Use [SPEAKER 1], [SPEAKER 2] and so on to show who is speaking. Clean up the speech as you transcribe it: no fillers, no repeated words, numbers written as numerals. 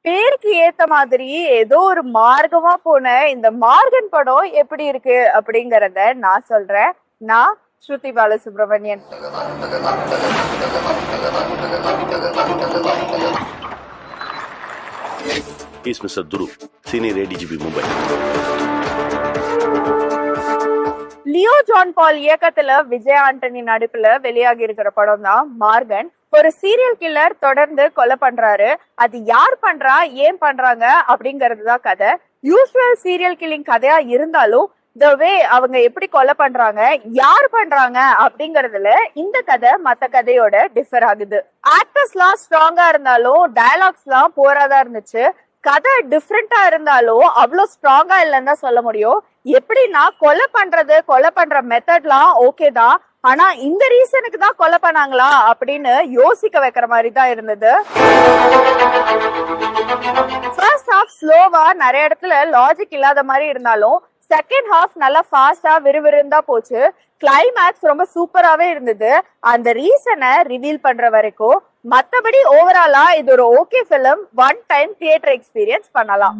[SPEAKER 1] பேருக்கு ஏத்த மாதிரி ஏதோ ஒரு மார்க்கமா போன இந்த மார்கன் படம் எப்படி இருக்கு அப்படிங்கறத நான் சொல்றேன். நான் Shruti Balasubramanian.
[SPEAKER 2] He's Mr. Dhuru, Senior ADGP Mumbai.
[SPEAKER 1] Leo John Paul இயக்கத்துல விஜய் ஆண்டனி நடிப்புல வெளியாகி இருக்கிற படம் தான் மார்கன். ஒரு சீரியல் கில்லர் தொடர்ந்து கொலை பண்றாரு. அது யார் பண்றா, ஏன் பண்றாங்க அப்படிங்கறது தான் கதை. யூஸ்வல் சீரியல் கில்லிங் கதையா இருந்தாலும் த வே அவங்க எப்படி கொலை பண்றாங்க, யார் பண்றாங்க அப்படிங்கறதுல இந்த கதை மத்த கதையோட டிஃபர் ஆகுது. ஆக்டர்ஸ் எல்லாம் ஸ்ட்ராங்கா இருந்தாலும் டயலாக்ஸ் எல்லாம் போராதா இருந்துச்சு. கதை டிஃப்ரெண்டா இருந்தாலும் அவ்வளவு ஸ்ட்ராங்கா இல்லைன்னு தான் சொல்ல முடியும். எப்படின்னா கொலை பண்ற மெத்தட்லாம் ஓகே தான், ஆனா இந்த ரீசனுக்கு தான் கொலை பண்ணாங்களா அப்படின்னு யோசிக்க வைக்கிற மாதிரி தான் இருந்தது. ஃபர்ஸ்ட் ஹாஃப் ஸ்லோவா நிறைய இடத்துல லாஜிக் இல்லாத மாதிரி இருந்தாலும் செகண்ட் ஹாஃப் நல்லா ஃபாஸ்டா விறுவிறுந்தா போச்சு. கிளைமேக்ஸ் ரொம்ப சூப்பராவே இருந்தது. அந்த ரீசனை ரிவீல் பண்ற வரைக்கும் மத்தபடி ஓவராலா இது ஒரு okay film. One time theatre experience பண்ணலாம்.